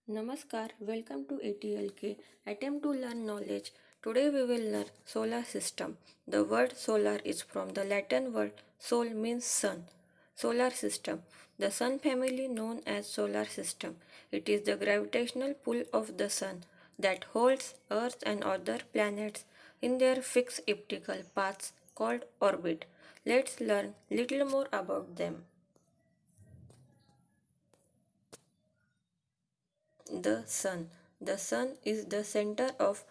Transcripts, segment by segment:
Namaskar, welcome to ATLK. Attempt to learn knowledge. Today we will learn solar system. The word solar is from the Latin word sol means sun. Solar system. The sun family known as solar system. It is the gravitational pull of the sun that holds Earth and other planets in their fixed elliptical paths called orbit. Let's learn little more about them. The Sun. The Sun is the center of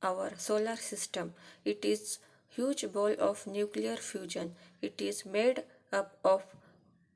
our solar system. It is huge ball of nuclear fusion. It is made up of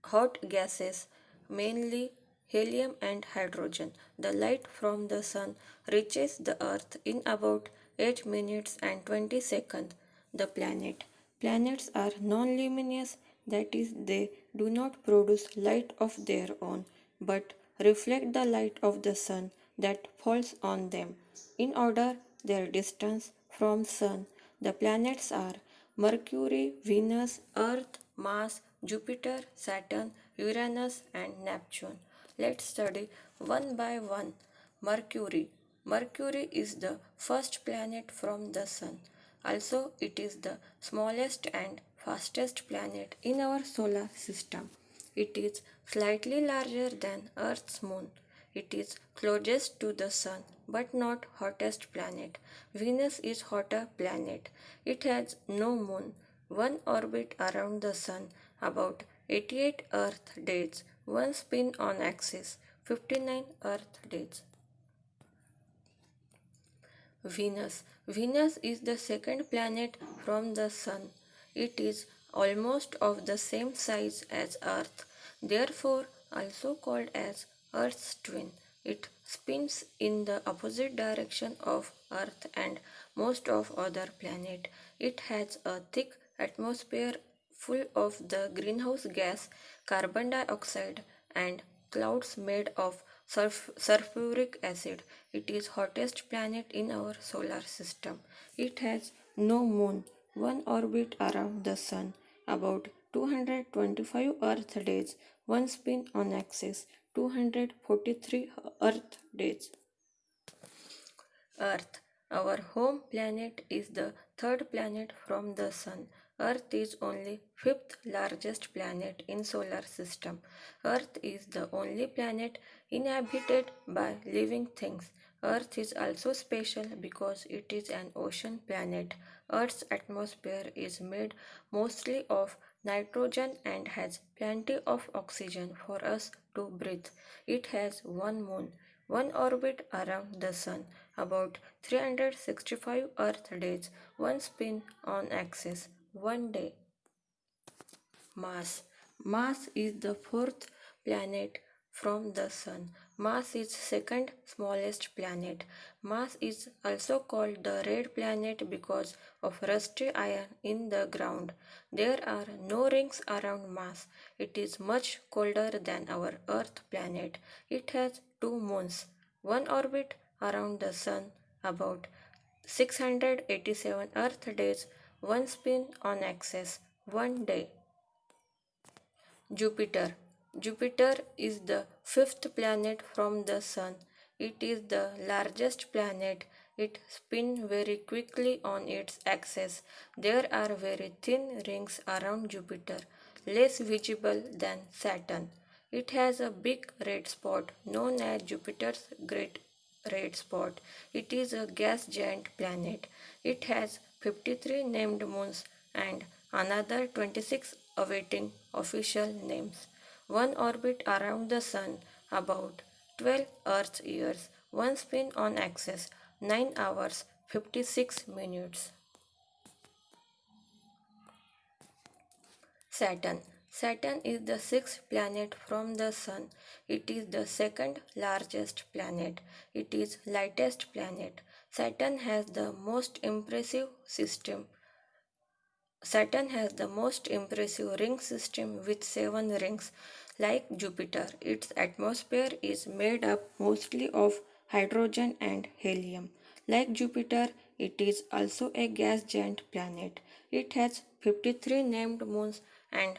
hot gases, mainly helium and hydrogen. The light from the sun reaches the earth in about 8 minutes and 20 seconds. The planet. Planets are non-luminous, that is, they do not produce light of their own, but reflect the light of the sun that falls on them. In order their distance from sun, the planets are Mercury, Venus, Earth, Mars, Jupiter, Saturn, Uranus, and Neptune. Let's study one by one. Mercury. Mercury is the first planet from the Sun. Also, it is the smallest and fastest planet in our solar system. It is slightly larger than Earth's moon. It is closest to the sun but not hottest planet. Venus is hotter planet. It has no moon. One orbit around the sun about 88 Earth days. One spin on axis 59 Earth days. Venus. Venus is the second planet from the Sun. It is almost of the same size as Earth, therefore also called as Earth's twin. It spins in the opposite direction of Earth and most of other planets. It has a thick atmosphere full of the greenhouse gas, carbon dioxide, and clouds made of sulfuric acid. It is hottest planet in our solar system. It has no moon, one orbit around the sun, about 225 Earth days, one spin on axis, 243 Earth days. Earth. Our home planet is the third planet from the sun. Earth is only fifth largest planet in solar system. Earth is the only planet inhabited by living things. Earth is also special because it is an ocean planet. Earth's atmosphere is made mostly of nitrogen and has plenty of oxygen for us to breathe. It has one moon, one orbit around the sun, about 365 Earth days, one spin on axis, one day. Mars. Mars is the fourth planet from the Sun. Mars is second smallest planet. Mars is also called the red planet because of rusty iron in the ground. There are no rings around Mars. It is much colder than our Earth planet. It has two moons, one orbit around the Sun, about 687 Earth days, one spin on axis, one day. Jupiter. Jupiter is the fifth planet from the Sun. It is the largest planet. It spins very quickly on its axis. There are very thin rings around Jupiter, less visible than Saturn. It has a big red spot known as Jupiter's Great Red Spot. It is a gas giant planet. It has 53 named moons and another 26 awaiting official names. One orbit around the Sun, about 12 Earth years. One spin on axis, 9 hours 56 minutes. Saturn. Saturn is the sixth planet from the Sun. It is the second largest planet. It is lightest planet. Saturn has the most impressive system. Saturn has the most impressive ring system with 7 rings. Like Jupiter, its atmosphere is made up mostly of hydrogen and helium. Like Jupiter, it is also a gas giant planet. It has 53 named moons and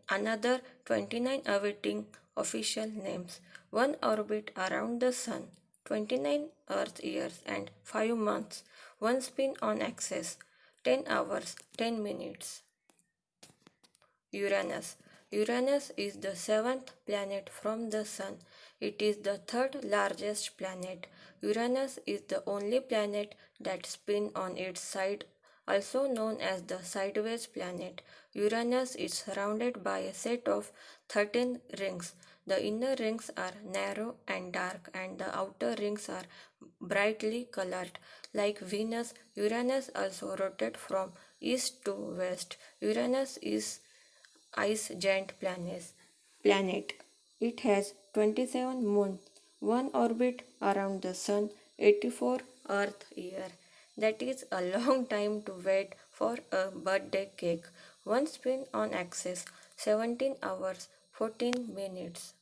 another 29 awaiting official names. One orbit around the Sun, 29 Earth years and 5 months. One spin on axis, 10 hours, 10 minutes. Uranus. Uranus is the seventh planet from the Sun. It is the third largest planet. Uranus is the only planet that spins on its side, also known as the sideways planet. Uranus is surrounded by a set of 13 rings. The inner rings are narrow and dark, and the outer rings are brightly colored. Like Venus, Uranus also rotates from east to west. Uranus is ice giant planet. It has 27 moons, one orbit around the sun, 84 Earth year. That is a long time to wait for a birthday cake. One spin on axis, 17 hours, 14 minutes.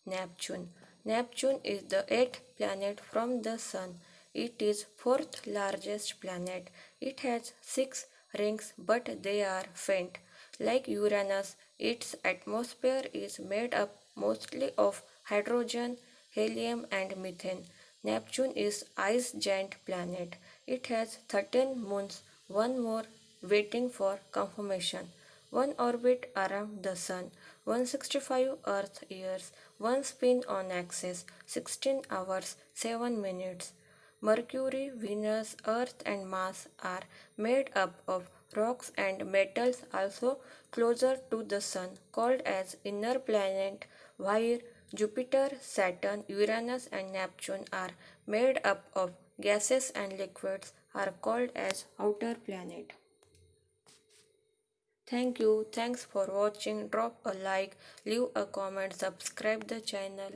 Neptune. Neptune is the eighth planet from the Sun. It is fourth largest planet. It has six rings, but they are faint. Like Uranus, its atmosphere is made up mostly of hydrogen, helium, and methane. Neptune is ice giant planet. It has 13 moons, one more waiting for confirmation. One orbit around the Sun, 165 Earth years, one spin on axis, 16 hours, 7 minutes. Mercury, Venus, Earth, and Mars are made up of rocks and metals also closer to the Sun, called as inner planet, while Jupiter, Saturn, Uranus, and Neptune are made up of gases and liquids are called as outer planet. Thank you. Thanks for watching. Drop a like, leave a comment, subscribe the channel.